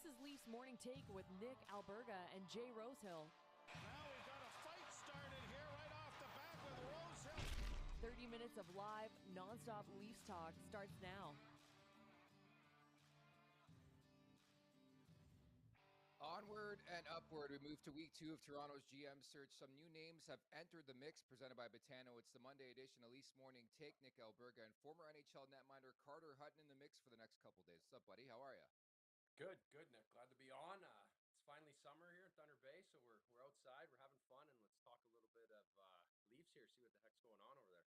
is Leafs Morning Take with Nick Alberga and Jay Rosehill. Now we've got a fight started here right off the bat with Rosehill. 30 minutes of live, nonstop Leafs talk starts now. Onward and upward, we move to week 2 of Toronto's GM search. Some new names have entered the mix, presented by Botano. It's the Monday edition of Leafs Morning Take. Nick Alberga and former NHL netminder Carter Hutton in the mix for the next couple days. What's up, buddy? How are you? Good, Nick. Glad to be on. It's finally summer here in Thunder Bay, so we're outside, we're having fun, and let's talk a little bit of Leafs here, see what the heck's going on over there.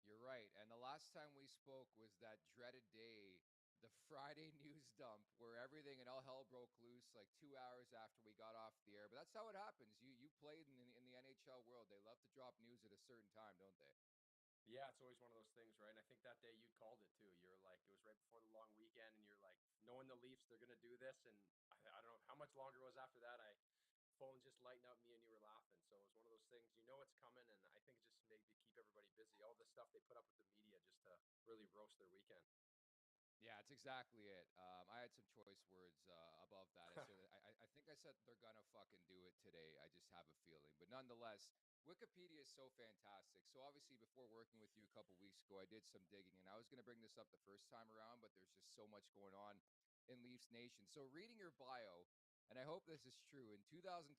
You're right. And the last time we spoke was that dreaded day, the Friday news dump, where everything and all hell broke loose like 2 hours after we got off the air. But that's how it happens. You played in the NHL world. They love to drop news at a certain time, don't they? Yeah, it's always one of those things, right? And I think that day you called it too. You're like, it was right before the long weekend, and you're like, knowing the Leafs, they're going to do this. And I don't know how much longer it was after that. Phone just lightened up, me and you were laughing. So it was one of those things, it's coming. And I think it just maybe keep everybody busy. All the stuff they put up with the media just to really roast their weekend. Yeah, it's exactly it. I had some choice words above that. I think I said they're going to fucking do it today. I just have a feeling. But nonetheless, Wikipedia is so fantastic. So obviously, before working with you a couple weeks ago, I did some digging, and I was going to bring this up the first time around, but there's just so much going on in Leafs Nation. So reading your bio, and I hope this is true, in 2021,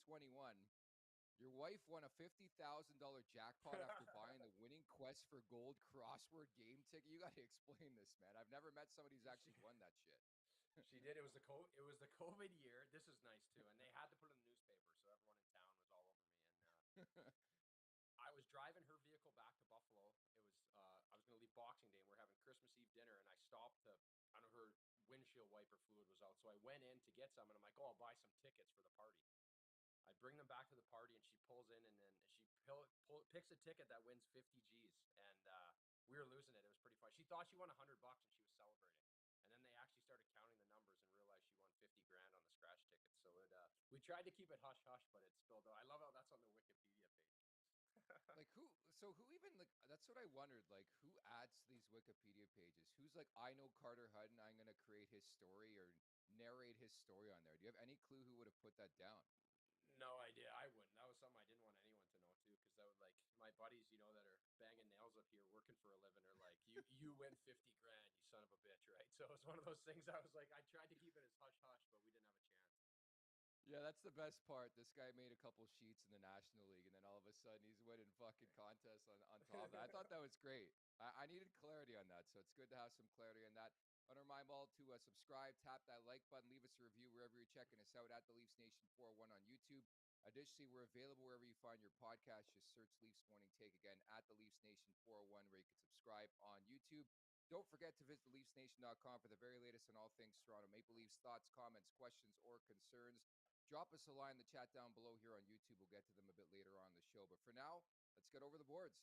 your wife won a $50,000 jackpot after buying the Winning Quest for Gold crossword game ticket. You got to explain this, man. I've never met somebody who's actually won that shit. She did. It was the COVID year. This is nice too, and they had to put it in the newspaper, so everyone in town was all over me. And I was driving her vehicle back to Buffalo. It was I was going to leave Boxing Day, and we're having Christmas Eve dinner, and I stopped to. I know her windshield wiper fluid was out, so I went in to get some, and I'm like, "Oh, I'll buy some tickets for the party." I bring them back to the party, and she pulls in, and then she picks a ticket that wins 50 G's, and we were losing it. It was pretty fun. She thought she won $100, and she was celebrating. And then they actually started counting the numbers and realized she won 50 grand on the scratch ticket. So we tried to keep it hush hush, but it spilled out. I love how that's on the Wikipedia page. Like who even, like, that's what I wondered, like, who adds to these Wikipedia pages? Who's like, I know Carter Hutton, I'm going to create his story or narrate his story on there. Do you have any clue who would have put that down? No idea. I wouldn't. That was something I didn't want anyone to know too, because that would, like, my buddies, that are banging nails up here working for a living are like, you win 50 grand, you son of a bitch, right? So it's one of those things. I was like, I tried to keep it as hush hush, but we didn't have a chance. Yeah, that's the best part. This guy made a couple sheets in the National League, and then all of a sudden he's winning fucking contests on top of that. I thought that was great. I needed clarity on that, so it's good to have some clarity on that. I want to remind all to subscribe, tap that like button, leave us a review wherever you're checking us out at the Leafs Nation 401 on YouTube. Additionally, we're available wherever you find your podcast. Just search Leafs Morning Take again at the Leafs Nation 401, where you can subscribe on YouTube. Don't forget to visit theleafsnation.com for the very latest on all things Toronto Maple Leafs. Thoughts, comments, questions, or concerns, drop us a line in the chat down below here on YouTube. We'll get to them a bit later on the show. But for now, let's get over the boards.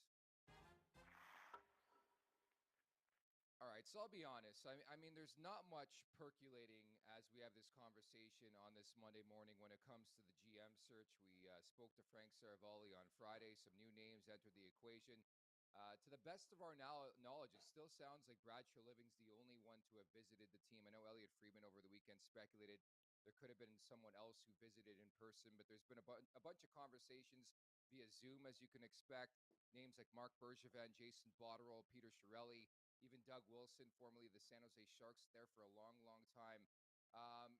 All right, so I'll be honest. I mean, there's not much percolating as we have this conversation on this Monday morning when it comes to the GM search. We spoke to Frank Saravalli on Friday. Some new names entered the equation. To the best of our knowledge, it still sounds like Brad Treliving's the only one to have visited the team. I know Elliot Friedman over the weekend speculated there could have been someone else who visited in person, but there's been a bunch of conversations via Zoom, as you can expect. Names like Mark Bergevin, Jason Botterill, Peter Chiarelli, even Doug Wilson, formerly the San Jose Sharks, there for a long, long time.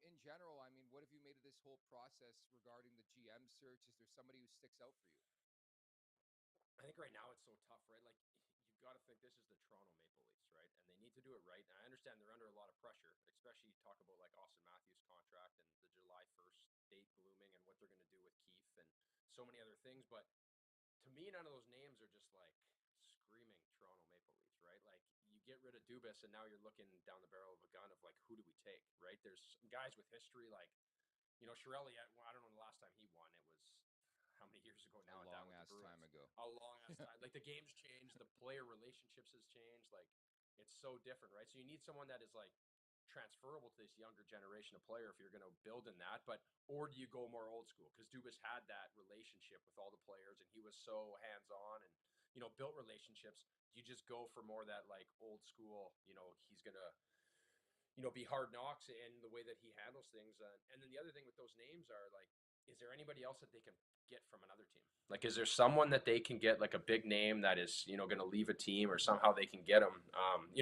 In general, I mean, what have you made of this whole process regarding the GM search? Is there somebody who sticks out for you? I think right now it's so tough, right? Like, you've got to think this is the Toronto Maple Leafs, right? And they need to do it right. And I understand they're under a lot of pressure, especially talk about like Austin Matthews' contract and the July 1st date looming and what they're going to do with Keefe and so many other things. But to me, none of those names are just like screaming Toronto Maple Leafs, right? Like, you get rid of Dubas and now you're looking down the barrel of a gun of like, who do we take, right? There's guys with history like, Chiarelli, I don't know the last time he won. It was how many years ago now? A long-ass time ago. A long-ass time. Like, the game's changed. The player relationships has changed. Like, it's so different, right? So you need someone that is like transferable to this younger generation of player if you're going to build in that. But, or do you go more old school? Because Dubas had that relationship with all the players and he was so hands-on and, built relationships. Do you just go for more that like old school, he's going to, be hard knocks in the way that he handles things. And then the other thing with those names are like, is there anybody else that they can get from another team? Like, is there someone that they can get, like a big name that is, going to leave a team, or somehow they can get him?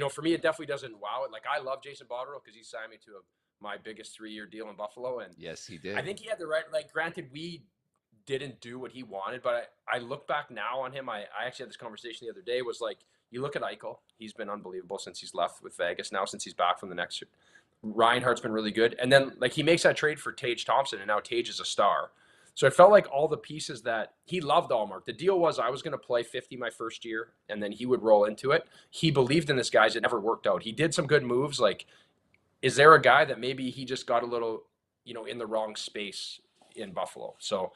For me, it definitely doesn't wow it. Like, I love Jason Botterill because he signed me to my biggest 3-year deal in Buffalo. And Yes, he did. I think he had the right, like, granted, we didn't do what he wanted, but I look back now on him. I actually had this conversation the other day, was like, you look at Eichel, he's been unbelievable since he's left with Vegas. Now, since he's back from the next year, Reinhardt's been really good. And then, like, he makes that trade for Tage Thompson, and now Tage is a star. So it felt like all the pieces that he loved Allmark. The deal was I was going to play 50 my first year, and then he would roll into it. He believed in this guys. It never worked out. He did some good moves. Like, is there a guy that maybe he just got a little, in the wrong space in Buffalo? So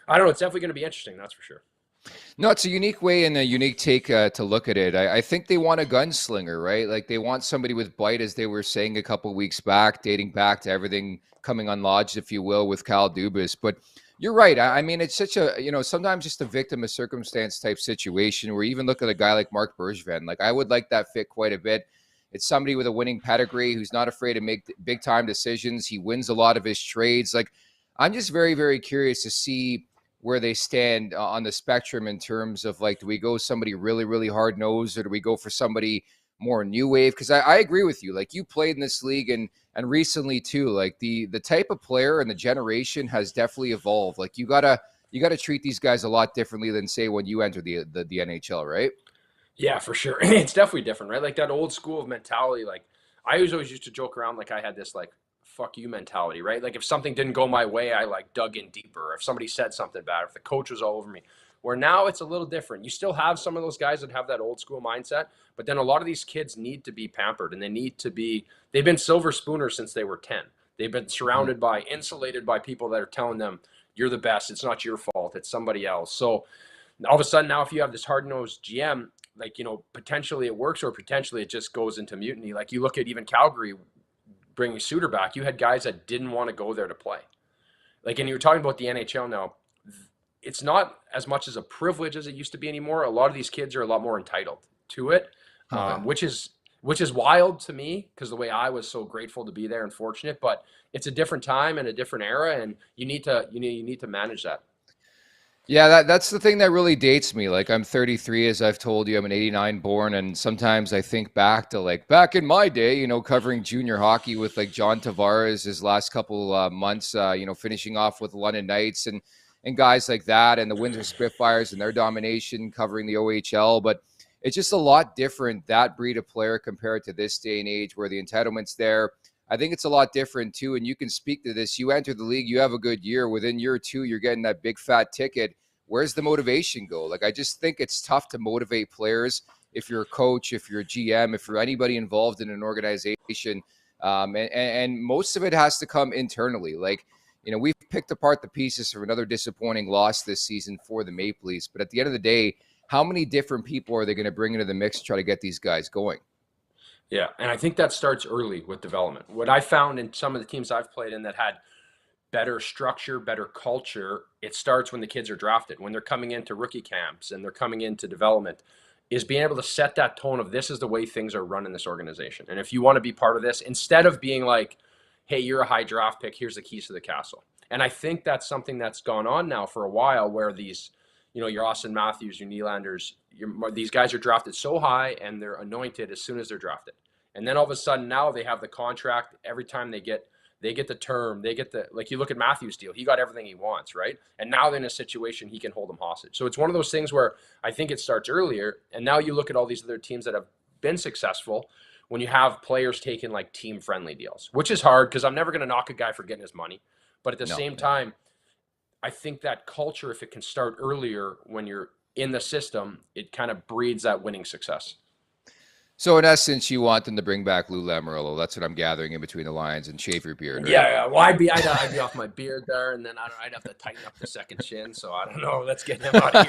I don't know. It's definitely going to be interesting. That's for sure. No, it's a unique way and a unique take to look at it. I think they want a gunslinger, right? Like, they want somebody with bite, as they were saying a couple of weeks back, dating back to everything coming unlodged, if you will, with Kyle Dubas. But you're right. I mean, it's such a, sometimes just a victim of circumstance type situation, where you even look at a guy like Mark Bergevin. Like, I would like that fit quite a bit. It's somebody with a winning pedigree who's not afraid to make big time decisions. He wins a lot of his trades. Like, I'm just very, very curious to see where they stand on the spectrum in terms of, like, do we go somebody really, really hard nosed, or do we go for somebody more new wave? Because I agree with you. Like, you played in this league and recently too. Like, the type of player and the generation has definitely evolved. Like, you gotta treat these guys a lot differently than, say, when you enter the NHL, right? Yeah, for sure. It's definitely different, right? Like, that old school of mentality. Like, I always used to joke around, like, I had this, like, fuck you mentality, right? Like, if something didn't go my way, I, like, dug in deeper. If somebody said something bad, if the coach was all over me. Where now it's a little different. You still have some of those guys that have that old school mindset, but then a lot of these kids need to be pampered, and they've been silver spooners since they were 10. They've been surrounded by, insulated by people that are telling them, you're the best. It's not your fault. It's somebody else. So all of a sudden now, if you have this hard-nosed GM, like, potentially it works, or potentially it just goes into mutiny. Like, you look at even Calgary bringing Suter back, you had guys that didn't want to go there to play. Like, and you were talking about the NHL now, it's not as much as a privilege as it used to be anymore. A lot of these kids are a lot more entitled to it, which is wild to me, because the way I was so grateful to be there and fortunate. But it's a different time and a different era, and you need to manage that. Yeah, that's the thing that really dates me. Like, I'm 33, as I've told you. I'm an 89 born, and sometimes I think back to, like, back in my day, covering junior hockey with, like, John Tavares his last couple months, finishing off with London Knights and guys like that, and the Windsor Spitfires and their domination covering the OHL. But it's just a lot different, that breed of player, compared to this day and age where the entitlement's there. I think it's a lot different too, and you can speak to this. You enter the league, you have a good year. Within year two, you're getting that big fat ticket. Where's the motivation go? Like, I just think it's tough to motivate players if you're a coach, if you're a GM, if you're anybody involved in an organization. And most of it has to come internally. Like, we've picked apart the pieces for another disappointing loss this season for the Maple Leafs. But at the end of the day, how many different people are they going to bring into the mix to try to get these guys going? Yeah, and I think that starts early with development. What I found in some of the teams I've played in that had better structure, better culture, it starts when the kids are drafted, when they're coming into rookie camps and they're coming into development, is being able to set that tone of, this is the way things are run in this organization. And if you want to be part of this, instead of being like, hey, you're a high draft pick, here's the keys to the castle. And I think that's something that's gone on now for a while, where these, your Austin Matthews, your Nylanders, these guys are drafted so high and they're anointed as soon as they're drafted. And then all of a sudden now they have the contract. Every time they get the term, like, you look at Matthews' deal, he got everything he wants, right? And now they're in a situation he can hold them hostage. So it's one of those things where I think it starts earlier. And now you look at all these other teams that have been successful when you have players taking, like, team-friendly deals, which is hard, because I'm never going to knock a guy for getting his money. But at the same time, I think that culture, if it can start earlier when you're in the system, it kind of breeds that winning success. So in essence, you want them to bring back Lou Lamoriello. That's what I'm gathering in between the lines, and shave your beard, right? Yeah. Well, I'd be off my beard there, and then I'd have to tighten up the second chin. So I don't know. Let's get him out of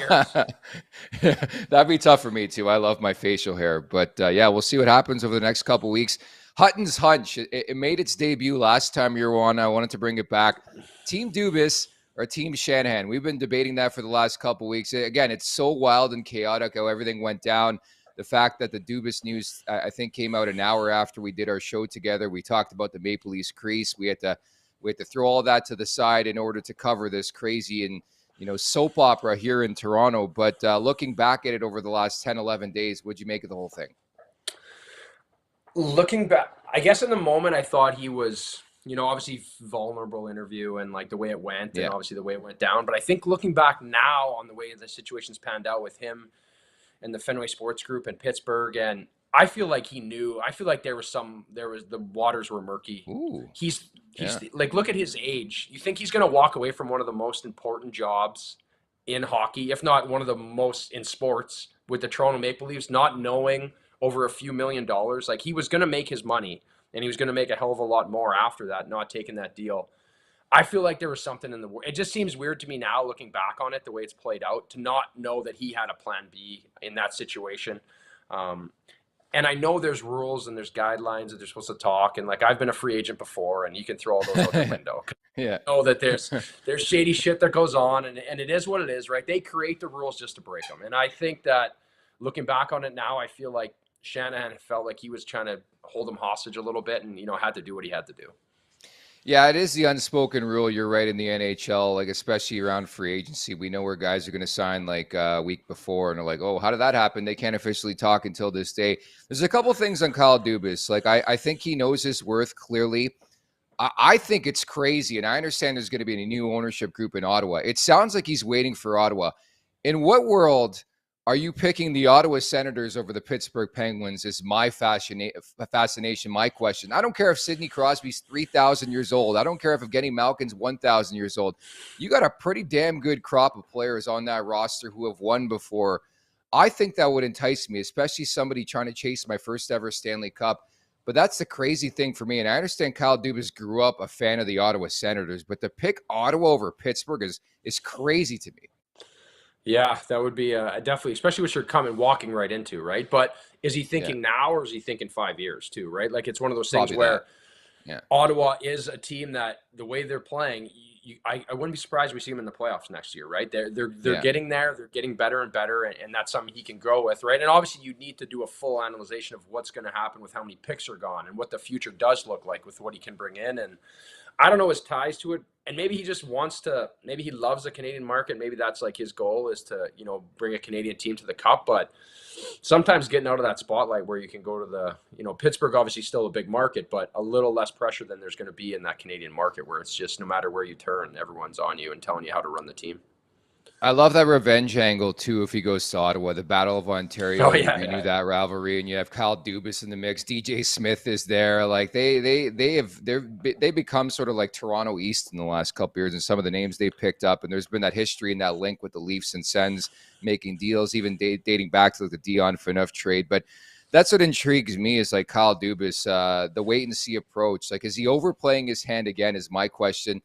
here. That'd be tough for me too. I love my facial hair, but yeah, we'll see what happens over the next couple weeks. Hutton's hunch, it made its debut last time you were on. I wanted to bring it back. Team Dubas or Team Shanahan? We've been debating that for the last couple weeks. Again, it's so wild and chaotic how everything went down. the fact that the Dubas news, I think, came out an hour after we did our show together. We talked about the Maple Leafs crease. We had to throw all that to the side in order to cover this crazy and, soap opera here in Toronto. But looking back at it over the last 10, 11 days, what'd you make of the whole thing? Looking back, I guess in the moment I thought he was, obviously vulnerable interview and like the way it went and obviously the way it went down. But I think looking back now on the way the situation's panned out with him and the Fenway Sports Group in Pittsburgh, and I feel like he knew. I feel like the waters were murky. Ooh. He's like, look at his age. You think he's going to walk away from one of the most important jobs in hockey, if not one of the most in sports, with the Toronto Maple Leafs, not knowing over a few $1 million? Like, he was going to make his money, and he was going to make a hell of a lot more after that, not taking that deal. I feel like there was something in the – it just seems weird to me now looking back on it, the way it's played out, to not know that he had a plan B in that situation. And I know there's rules and there's guidelines that they're supposed to talk. And, like, I've been a free agent before, and you can throw all those out the window. Yeah. I know that there's shady shit that goes on, and it is what it is, right? They create the rules just to break them. And I think that looking back on it now, I feel like Shanahan felt like he was trying to hold him hostage a little bit and, had to do what he had to do. Yeah, it is the unspoken rule. You're right, in the NHL, like especially around free agency. We know where guys are going to sign like a week before, and they're like, oh, how did that happen? They can't officially talk until this day. There's a couple things on Kyle Dubas. Like, I think he knows his worth clearly. I think it's crazy, and I understand there's going to be a new ownership group in Ottawa. It sounds like he's waiting for Ottawa. In what world are you picking the Ottawa Senators over the Pittsburgh Penguins is my fascination, my question. I don't care if Sidney Crosby's 3,000 years old. I don't care if Evgeny Malkin's 1,000 years old. You got a pretty damn good crop of players on that roster who have won before. I think that would entice me, especially somebody trying to chase my first ever Stanley Cup. But that's the crazy thing for me. And I understand Kyle Dubas grew up a fan of the Ottawa Senators, but to pick Ottawa over Pittsburgh is crazy to me. Yeah, that would be definitely, especially what you're walking right into, right? But is he thinking now, or is he thinking 5 years too, right? Like, it's one of those things where Ottawa is a team that the way they're playing, I wouldn't be surprised we see them in the playoffs next year, right? They're getting there, they're getting better and better, and that's something he can grow with, right? And obviously you need to do a full analyzation of what's going to happen with how many picks are gone and what the future does look like with what he can bring in. And I don't know his ties to it. And maybe he just wants to, maybe he loves the Canadian market. Maybe that's like his goal is to, bring a Canadian team to the Cup. But sometimes getting out of that spotlight where you can go to the, Pittsburgh, obviously still a big market, but a little less pressure than there's going to be in that Canadian market where it's just no matter where you turn, everyone's on you and telling you how to run the team. I love that revenge angle too. If he goes to Ottawa, the Battle of Ontario, knew that rivalry, and you have Kyle Dubas in the mix. DJ Smith is there. Like they become sort of like Toronto East in the last couple years, and some of the names they picked up. And there's been that history and that link with the Leafs and Sens making deals, even dating back to the Dion Phaneuf trade. But that's what intrigues me is like Kyle Dubas, the wait and see approach. Like, is he overplaying his hand again? Is my question.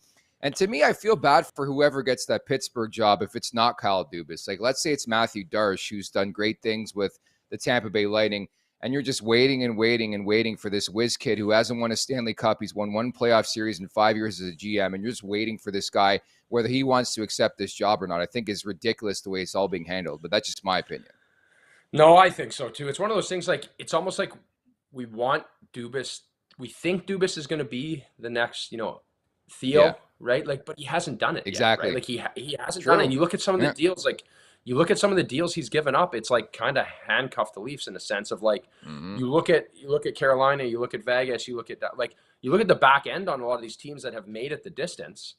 And to me, I feel bad for whoever gets that Pittsburgh job if it's not Kyle Dubas. Like, let's say it's Matthew Darche, who's done great things with the Tampa Bay Lightning, and you're just waiting and waiting and waiting for this whiz kid who hasn't won a Stanley Cup. He's won one playoff series in 5 years as a GM, and you're just waiting for this guy, whether he wants to accept this job or not. I think is ridiculous the way it's all being handled, but that's just my opinion. No, I think so too. It's one of those things, like, it's almost like we want Dubas. We think Dubas is going to be the next, Theo, right? Like, but he hasn't done it exactly. Yet, right? Like he hasn't done it. And you look at some of the deals, like you look at some of the deals he's given up. It's like kind of handcuffed the Leafs in a sense of like you look at Carolina, you look at Vegas, you look at that, like you look at the back end on a lot of these teams that have made it the distance,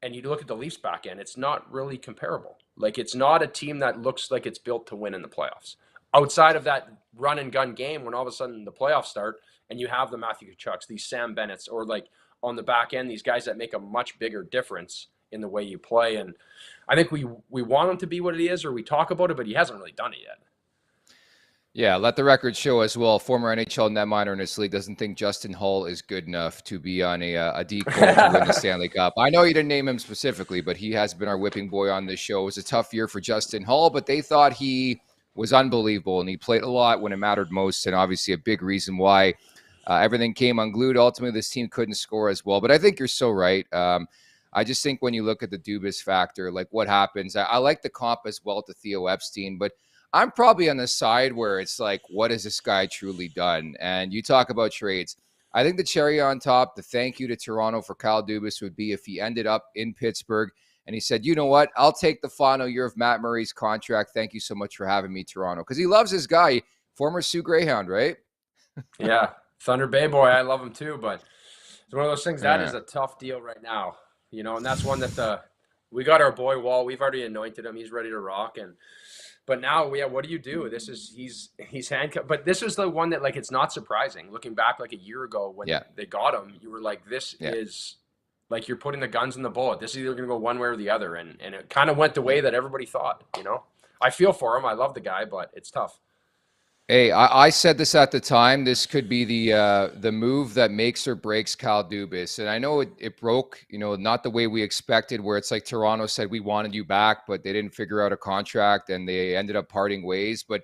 and you look at the Leafs back end. It's not really comparable. Like, it's not a team that looks like it's built to win in the playoffs. Outside of that run and gun game, when all of a sudden the playoffs start and you have the Matthew Tkachuk's, these Sam Bennett's, or like on the back end, these guys that make a much bigger difference in the way you play. And I think we want him to be what he is, or we talk about it, but he hasn't really done it yet. Yeah, let the record show as well. Former NHL netminder in this league doesn't think Justin Hull is good enough to be on a decoy to win the Stanley Cup. I know you didn't name him specifically, but he has been our whipping boy on this show. It was a tough year for Justin Hull, but they thought he was unbelievable, and he played a lot when it mattered most, and obviously a big reason why everything came unglued. Ultimately, this team couldn't score as well. But I think you're so right. I just think when you look at the Dubas factor, like what happens, I like the comp as well to Theo Epstein, but I'm probably on the side where it's like, what has this guy truly done? And you talk about trades. I think the cherry on top, the thank you to Toronto for Kyle Dubas would be if he ended up in Pittsburgh and he said, you know what, I'll take the final year of Matt Murray's contract. Thank you so much for having me, Toronto. Because he loves his guy, former Sioux Greyhound, right? Yeah, Thunder Bay boy, I love him too, but it's one of those things that is a tough deal right now, and that's one that we got our boy Wall. We've already anointed him; he's ready to rock. But now, what do you do? He's handcuffed. But this is the one that, like, it's not surprising. Looking back, like a year ago when they got him, you were like, this is like you're putting the guns in the bullet. This is either going to go one way or the other, and it kind of went the way that everybody thought. I feel for him. I love the guy, but it's tough. Hey, I said this at the time. This could be the move that makes or breaks Kyle Dubas. And I know it broke, not the way we expected, where it's like Toronto said, we wanted you back, but they didn't figure out a contract and they ended up parting ways. But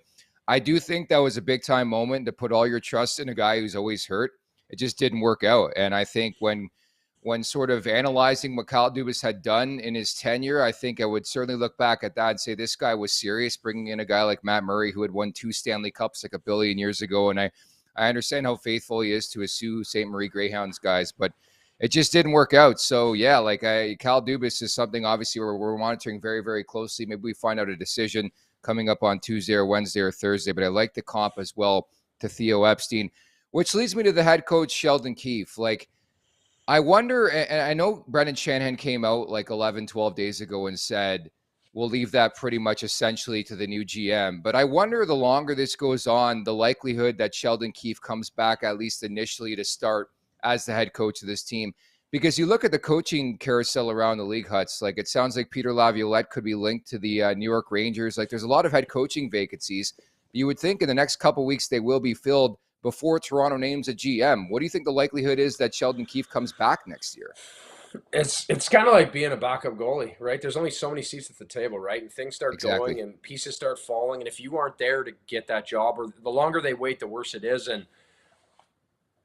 I do think that was a big time moment to put all your trust in a guy who's always hurt. It just didn't work out. And I think when sort of analyzing what Kyle Dubas had done in his tenure, I think I would certainly look back at that and say this guy was serious, bringing in a guy like Matt Murray, who had won 2 Stanley Cups like a billion years ago. And I understand how faithful he is to his Sault Ste. Marie Greyhounds guys, but it just didn't work out. So, yeah, Kyle Dubas is something obviously we're monitoring very, very closely. Maybe we find out a decision coming up on Tuesday or Wednesday or Thursday, but I like the comp as well to Theo Epstein, which leads me to the head coach, Sheldon Keefe. I wonder, and I know Brendan Shanahan came out like 11, 12 days ago and said, we'll leave that pretty much essentially to the new GM. But I wonder the longer this goes on, the likelihood that Sheldon Keefe comes back, at least initially, to start as the head coach of this team. Because you look at the coaching carousel around the league, Huts, it sounds like Peter Laviolette could be linked to the New York Rangers. There's a lot of head coaching vacancies. You would think in the next couple of weeks they will be filled before Toronto names a GM. What do you think the likelihood is that Sheldon Keefe comes back next year? It's kind of like being a backup goalie, right? There's only so many seats at the table, right? And things start going and pieces start falling. And if you aren't there to get that job, or the longer they wait, the worse it is. And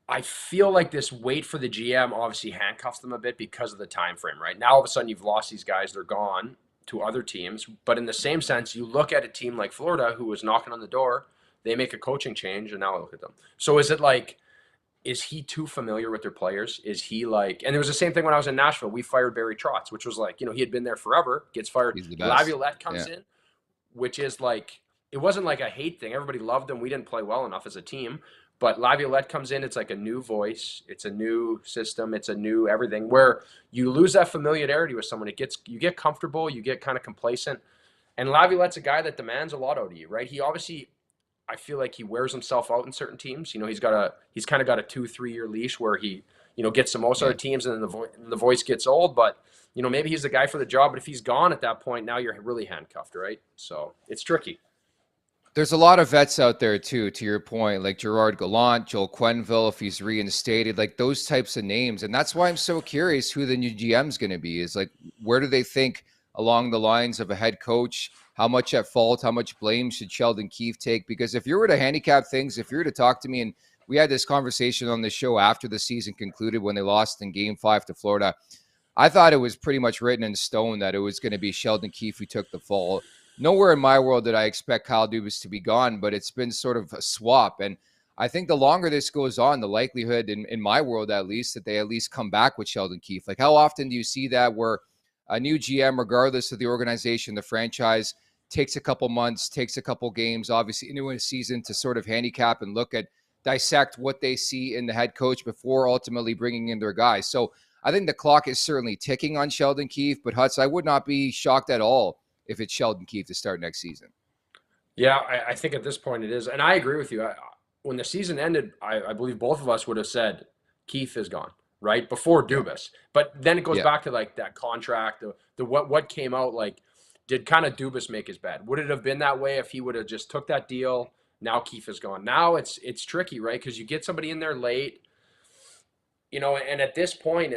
I feel like this wait for the GM obviously handcuffs them a bit because of the time frame, right? Now all of a sudden you've lost these guys, they're gone to other teams. But in the same sense, you look at a team like Florida who was knocking on the door, they make a coaching change, and now look at them. So is he too familiar with their players? Is he and there was the same thing when I was in Nashville. We fired Barry Trotz, which was he had been there forever, gets fired. Laviolette comes in, which is it wasn't like a hate thing. Everybody loved him. We didn't play well enough as a team. But Laviolette comes in, it's like a new voice, it's a new system, it's a new everything, where you lose that familiarity with someone. You get comfortable, you get kind of complacent. And Laviolette's a guy that demands a lot out of you, right? He obviously, I feel like he wears himself out in certain teams. He's kind of got a 2-3 year leash where he, gets the most out of teams, and then the voice gets old. But maybe he's the guy for the job. But if he's gone at that point, now you're really handcuffed, right? So it's tricky. There's a lot of vets out there too, to your point, like Gerard Gallant, Joel Quenneville, if he's reinstated, those types of names. And that's why I'm so curious who the new GM is going to be. Is where do they think along the lines of a head coach? How much at fault, how much blame should Sheldon Keefe take? Because if you were to handicap things, if you were to talk to me, and we had this conversation on the show after the season concluded when they lost in Game 5 to Florida, I thought it was pretty much written in stone that it was going to be Sheldon Keefe who took the fall. Nowhere in my world did I expect Kyle Dubas to be gone, but it's been sort of a swap. And I think the longer this goes on, the likelihood, in my world at least, that they at least come back with Sheldon Keefe. How often do you see that where a new GM, regardless of the organization, the franchise, takes a couple months, takes a couple games, obviously into a season to sort of handicap and dissect what they see in the head coach before ultimately bringing in their guys. So I think the clock is certainly ticking on Sheldon Keefe, but Huts, I would not be shocked at all if it's Sheldon Keefe to start next season. Yeah, I think at this point it is. And I agree with you. When the season ended, I believe both of us would have said Keefe is gone, right? Before Dubas. But then it goes back to that contract, the what came out, did kind of Dubas make his bed? Would it have been that way if he would have just took that deal? Now Keefe is gone. Now it's tricky, right? Because you get somebody in there late, and at this point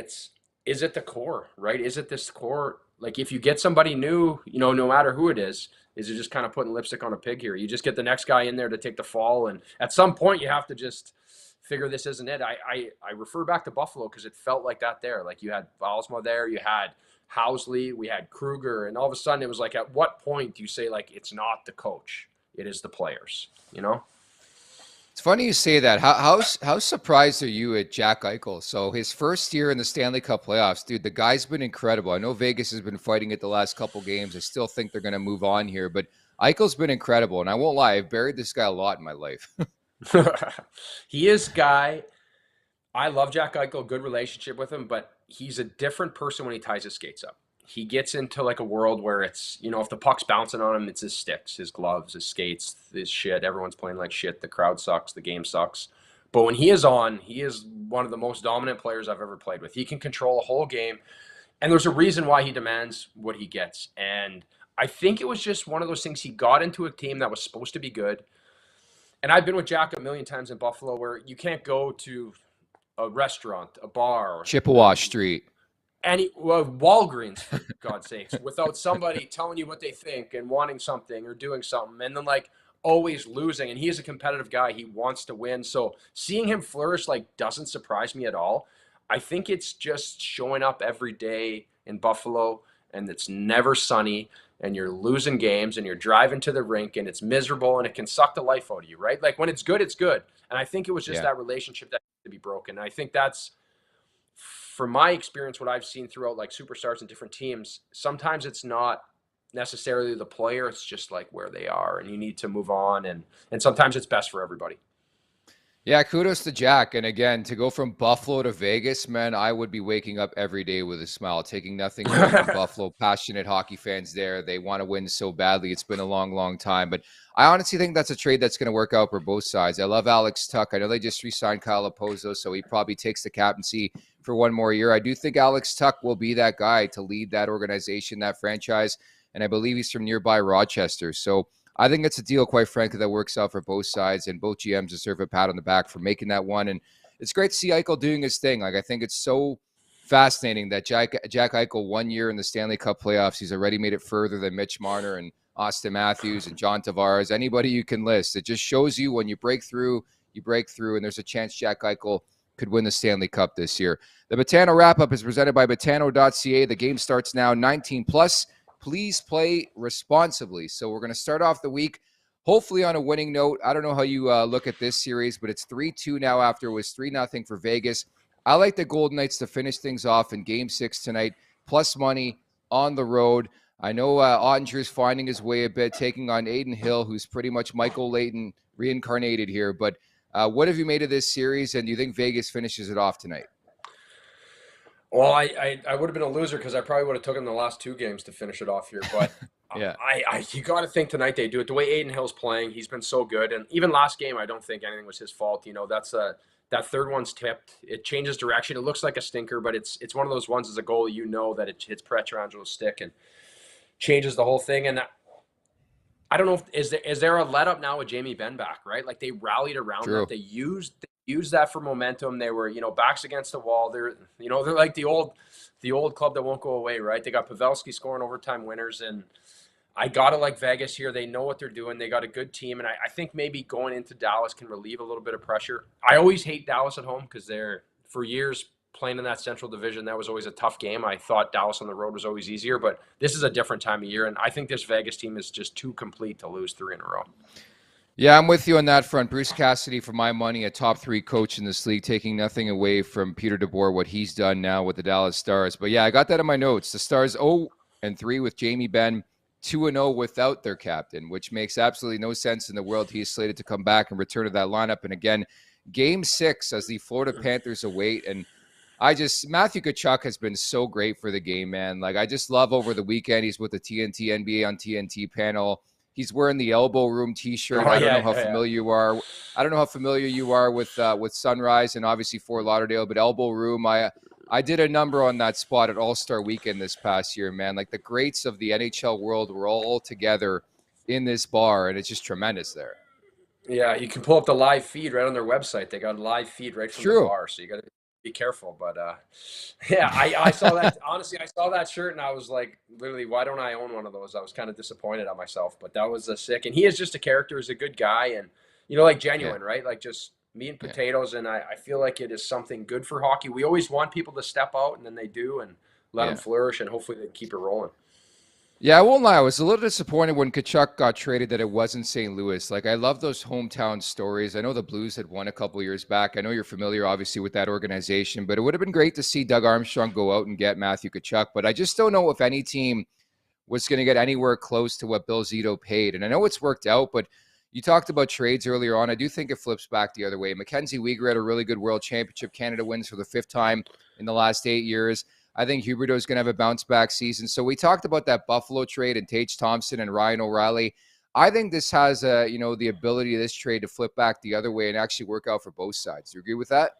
is it the core, right? Is it this core? If you get somebody new, no matter who it is it just kind of putting lipstick on a pig here? You just get the next guy in there to take the fall, and at some point you have to just figure this isn't it. I refer back to Buffalo because it felt like that there. You had Valsma there, you had Housley, we had Kruger, and all of a sudden it was at what point do you say it's not the coach? It is the players, you know? It's funny you say that. How surprised are you at Jack Eichel? So his first year in the Stanley Cup playoffs, dude, the guy's been incredible. I know Vegas has been fighting it the last couple games. I still think they're going to move on here, but Eichel's been incredible. And I won't lie, I've buried this guy a lot in my life. He is guy. I love Jack Eichel, good relationship with him, but he's a different person when he ties his skates up. He gets into like a world where it's, you know, if the puck's bouncing on him, it's his sticks, his gloves, his skates, his shit. Everyone's playing like shit. The crowd sucks. The game sucks. But when he is on, he is one of the most dominant players I've ever played with. He can control a whole game. And there's a reason why he demands what he gets. And I think it was just one of those things. He got into a team that was supposed to be good. And I've been with Jack a million times in Buffalo where you can't go to a restaurant, a bar, Chippewa Street. Walgreens, for God's sakes, without somebody telling you what they think and wanting something or doing something, and then like always losing. And he is a competitive guy. He wants to win. So seeing him flourish like doesn't surprise me at all. I think it's just showing up every day in Buffalo, and it's never sunny, and you're losing games, and you're driving to the rink, and it's miserable, and it can suck the life out of you, right? Like when it's good, it's good. And I think it was just that relationship that had to be broken. And I think that's, from my experience, what I've seen throughout like superstars and different teams, sometimes it's not necessarily the player, it's just like where they are, and you need to move on, and sometimes it's best for everybody. Yeah, kudos to Jack. And again, to go from Buffalo to Vegas, man, I would be waking up every day with a smile, taking nothing away from Buffalo. Passionate hockey fans there. They want to win so badly. It's been a long, long time. But I honestly think that's a trade that's going to work out for both sides. I love Alex Tuck. I know they just re-signed Kyle Opozo, so he probably takes the captaincy for one more year. I do think Alex Tuck will be that guy to lead that organization, that franchise. And I believe he's from nearby Rochester. So I think it's a deal, quite frankly, that works out for both sides, and both GMs deserve a pat on the back for making that one. And it's great to see Eichel doing his thing. Like, I think it's so fascinating that Jack Eichel, 1 year in the Stanley Cup playoffs, he's already made it further than Mitch Marner and Austin Matthews and John Tavares, anybody you can list. It just shows you when you break through, and there's a chance Jack Eichel could win the Stanley Cup this year. The Betano wrap-up is presented by Betano.ca. The game starts now, 19+. Please play responsibly. So we're going to start off the week, hopefully on a winning note. I don't know how you look at this series, but it's 3-2 now after it was 3-0 for Vegas. I like the Golden Knights to finish things off in Game 6 tonight, plus money on the road. I know Ottinger's finding his way a bit, taking on Aiden Hill, who's pretty much Michael Layton reincarnated here. But what have you made of this series, and do you think Vegas finishes it off tonight? Well, I would have been a loser because I probably would have taken the last two games to finish it off here. But yeah, you got to think tonight they do it. The way Aiden Hill's playing, he's been so good. And even last game, I don't think anything was his fault. You know, that third one's tipped. It changes direction. It looks like a stinker, but it's one of those ones as a goalie, you know that it hits Pietrangelo's stick and changes the whole thing. And I don't know if is there a let up now with Jamie Benn back, right? Like they rallied around that. They used that for momentum. They were, backs against the wall. They're like the old club that won't go away, right? They got Pavelski scoring overtime winners, and I gotta like Vegas here. They know what they're doing. They got a good team, and I think maybe going into Dallas can relieve a little bit of pressure. I always hate Dallas at home because they're, for years, playing in that Central Division, that was always a tough game. I thought Dallas on the road was always easier, but this is a different time of year, and I think this Vegas team is just too complete to lose 3 in a row. Yeah, I'm with you on that front. Bruce Cassidy, for my money, a top 3 coach in this league, taking nothing away from Peter DeBoer, what he's done now with the Dallas Stars. But yeah, I got that in my notes. The Stars 0-3 with Jamie Benn, 2-0 without their captain, which makes absolutely no sense in the world. He is slated to come back and return to that lineup. And again, Game 6 as the Florida Panthers await. And Matthew Tkachuk has been so great for the game, man. Like, I just love over the weekend. He's with the TNT NBA on TNT panel. He's wearing the Elbow Room T-shirt. I don't know how familiar you are. I don't know how familiar you are with Sunrise and obviously Fort Lauderdale, but Elbow Room. I did a number on that spot at All-Star Weekend this past year, man. Like, the greats of the NHL world were all together in this bar, and it's just tremendous there. Yeah, you can pull up the live feed right on their website. They got a live feed right from the bar, so you got to be careful. But I saw that. Honestly, I saw that shirt and I was like, literally, why don't I own one of those? I was kind of disappointed at myself, but that was sick. And he is just a character. He's a good guy, and like genuine, right? Like just meat and potatoes. And I feel like it is something good for hockey. We always want people to step out, and then they do, and let them flourish, and hopefully they keep it rolling. Yeah, I won't lie. I was a little disappointed when Tkachuk got traded that it wasn't St. Louis. Like, I love those hometown stories. I know the Blues had won a couple of years back. I know you're familiar, obviously, with that organization, but it would have been great to see Doug Armstrong go out and get Matthew Tkachuk. But I just don't know if any team was going to get anywhere close to what Bill Zito paid. And I know it's worked out, but you talked about trades earlier on. I do think it flips back the other way. Mackenzie Weegar had a really good World Championship. Canada wins for the 5th time in the last 8 years. I think Huberdeau is going to have a bounce-back season. So we talked about that Buffalo trade and Tage Thompson and Ryan O'Reilly. I think this has, the ability of this trade to flip back the other way and actually work out for both sides. Do you agree with that?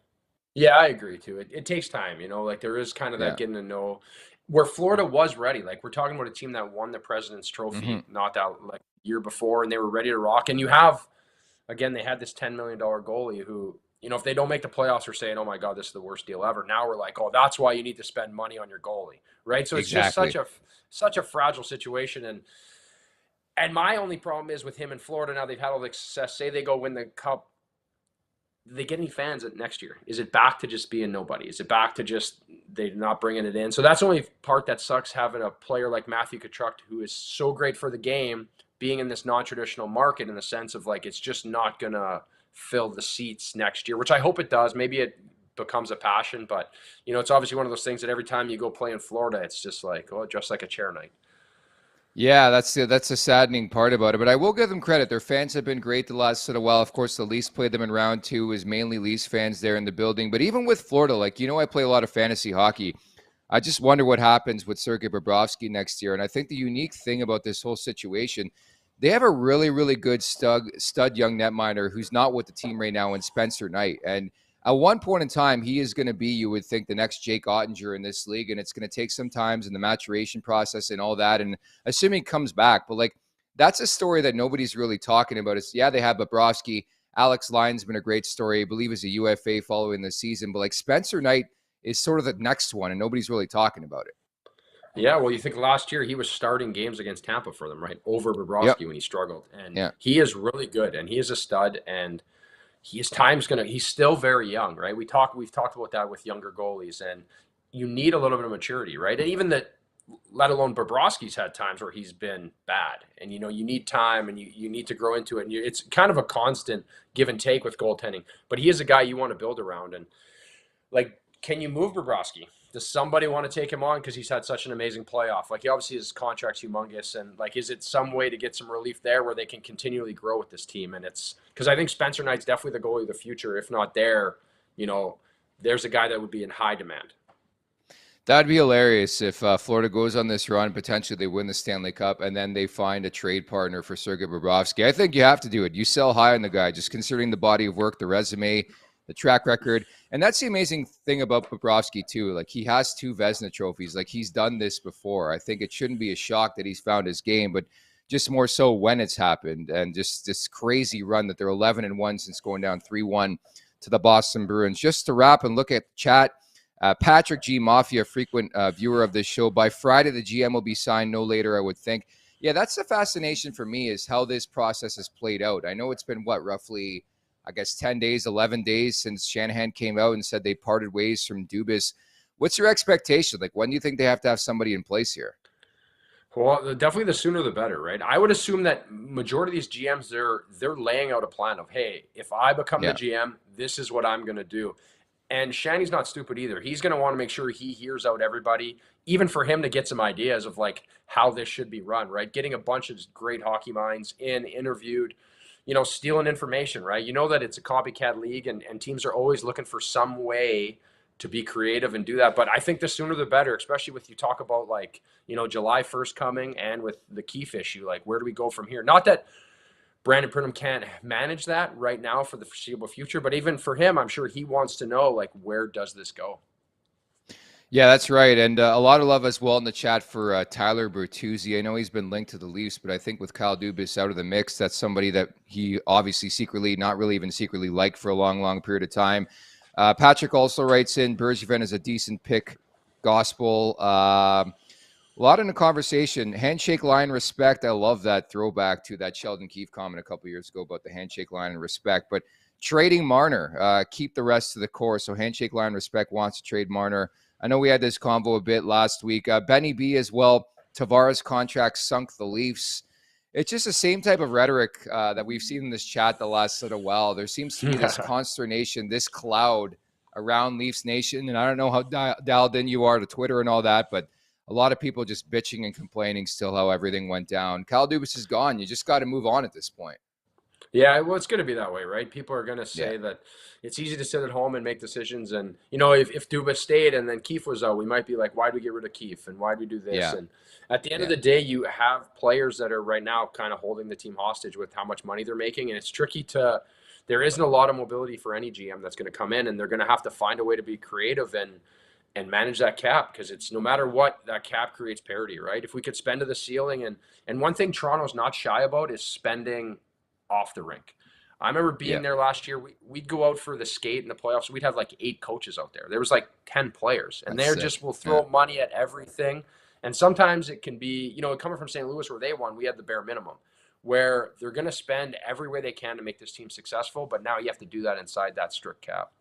Yeah, I agree too. It takes time, like there is kind of that getting to know where Florida was ready. Like we're talking about a team that won the President's Trophy not that like year before, and they were ready to rock. And you have, again, they had this $10 million goalie who, if they don't make the playoffs, we're saying, oh my God, this is the worst deal ever. Now we're like, oh, that's why you need to spend money on your goalie, right? So it's just such a fragile situation. And my only problem is with him in Florida now, they've had all the success. Say they go win the Cup. Do they get any fans next year? Is it back to just being nobody? Is it back to just they're not bringing it in? So that's the only part that sucks, having a player like Matthew Tkachuk, who is so great for the game, being in this non-traditional market in the sense of like it's just not going to fill the seats next year, which I hope it does. Maybe it becomes a passion, but, it's obviously one of those things that every time you go play in Florida, it's just like, oh, just like a chair night. Yeah, that's a saddening part about it. But I will give them credit. Their fans have been great the last little while. Of course, the Leafs played them in round 2. Is mainly Leafs fans there in the building. But even with Florida, I play a lot of fantasy hockey. I just wonder what happens with Sergei Bobrovsky next year. And I think the unique thing about this whole situation, they have a really, really good stud young netminder who's not with the team right now in Spencer Knight. And at one point in time, he is going to be, you would think, the next Jake Ottinger in this league, and it's going to take some time in the maturation process and all that, and assuming he comes back. But, that's a story that nobody's really talking about. They have Bobrovsky. Alex Lyon's been a great story. I believe he's a UFA following the season. But, Spencer Knight is sort of the next one, and nobody's really talking about it. Yeah, well, you think last year he was starting games against Tampa for them, right, over Bobrovsky when he struggled. And he is really good, and he is a stud, and he's still very young, right? We've talked about that with younger goalies, and you need a little bit of maturity, right? And even let alone Bobrovsky's had times where he's been bad, and you need time, and you need to grow into it. And it's kind of a constant give and take with goaltending. But he is a guy you want to build around, and can you move Bobrovsky? Does somebody want to take him on because he's had such an amazing playoff? Obviously his contract's humongous, and is it some way to get some relief there where they can continually grow with this team? And it's because I think Spencer Knight's definitely the goalie of the future. If not there, there's a guy that would be in high demand. That'd be hilarious if Florida goes on this run, potentially they win the Stanley Cup, and then they find a trade partner for Sergei Bobrovsky. I think you have to do it. You sell high on the guy, just considering the body of work, the resume, the track record. And that's the amazing thing about Bobrovsky, too. He has 2 Vezina trophies. He's done this before. I think it shouldn't be a shock that he's found his game, but just more so when it's happened. And just this crazy run that they're 11-1 since going down 3-1 to the Boston Bruins. Just to wrap and look at chat, Patrick G. Mafia, frequent viewer of this show, by Friday, the GM will be signed, no later, I would think. Yeah, that's the fascination for me, is how this process has played out. I know it's been, roughly, 10 days, 11 days since Shanahan came out and said they parted ways from Dubas. What's your expectation? When do you think they have to have somebody in place here? Well, definitely the sooner the better, right? I would assume that majority of these GMs, they're laying out a plan of, hey, if I become the GM, this is what I'm going to do. And Shanny's not stupid either. He's going to want to make sure he hears out everybody, even for him to get some ideas of how this should be run, right? Getting a bunch of great hockey minds interviewed, stealing information, right? That it's a copycat league, and teams are always looking for some way to be creative and do that. But I think the sooner the better, especially with you talk about July 1st coming, and with the Keefe issue, where do we go from here? Not that Brandon Pridham can't manage that right now for the foreseeable future, but even for him, I'm sure he wants to know, where does this go? Yeah, that's right. And a lot of love as well in the chat for Tyler Bertuzzi. I know he's been linked to the Leafs, but I think with Kyle Dubas out of the mix, that's somebody that he obviously secretly, not really even secretly, liked for a long, long period of time. Patrick also writes in, Bergevin is a decent pick, gospel. A lot in the conversation. Handshake line, respect. I love that throwback to that Sheldon Keefe comment a couple years ago about the handshake line and respect. But trading Marner, keep the rest of the core. So handshake line, respect, wants to trade Marner. I know we had this convo a bit last week. Benny B as well. Tavares' contract sunk the Leafs. It's just the same type of rhetoric that we've seen in this chat the last little while. There seems to be this consternation, this cloud around Leafs Nation. And I don't know how dialed in you are to Twitter and all that, but a lot of people just bitching and complaining still how everything went down. Kyle Dubas is gone. You just got to move on at this point. Yeah, well, it's going to be that way, right? People are going to say that it's easy to sit at home and make decisions. And, you know, if Dubas stayed and then Keefe was out, we might be like, why'd we get rid of Keefe? And why'd we do this? Yeah. And at the end of the day, you have players that are right now kind of holding the team hostage with how much money they're making. And it's tricky there isn't a lot of mobility for any GM that's going to come in, and they're going to have to find a way to be creative and manage that cap, because it's no matter what, that cap creates parity, right? If we could spend to the ceiling, and one thing Toronto's not shy about is spending off the rink. I remember being there last year. We'd go out for the skate in the playoffs. We'd have like 8 coaches out there. There was like 10 players, and they just will throw money at everything. And sometimes it can be, you know, coming from St. Louis where they won, we had the bare minimum, where they're going to spend every way they can to make this team successful. But now you have to do that inside that strict cap.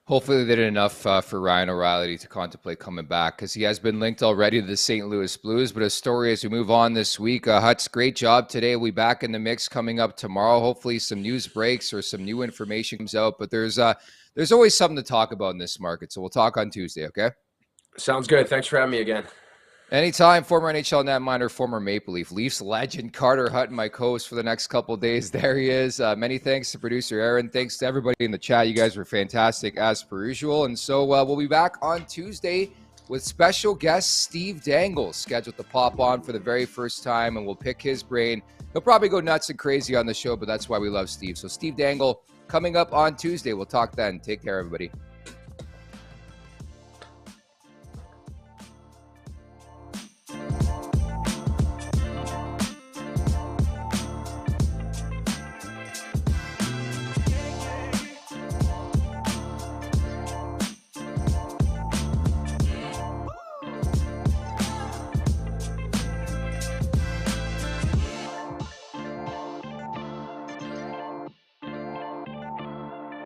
Hopefully they did enough for Ryan O'Reilly to contemplate coming back, because he has been linked already to the St. Louis Blues. But a story as we move on this week. Hutz, great job today. We'll be back in the mix coming up tomorrow. Hopefully some news breaks or some new information comes out. But there's always something to talk about in this market. So we'll talk on Tuesday, okay? Sounds good. Thanks for having me again. Anytime. Former NHL netminder, former Maple Leaf Leafs legend Carter Hutton, my co-host for the next couple of days. There he is. Many thanks to producer Aaron. Thanks to everybody in the chat. You guys were fantastic as per usual. And so we'll be back on Tuesday with special guest Steve Dangle, scheduled to pop on for the very first time, and we'll pick his brain. He'll probably go nuts and crazy on the show, but that's why we love Steve. So Steve Dangle coming up on Tuesday. We'll talk then. Take care, everybody.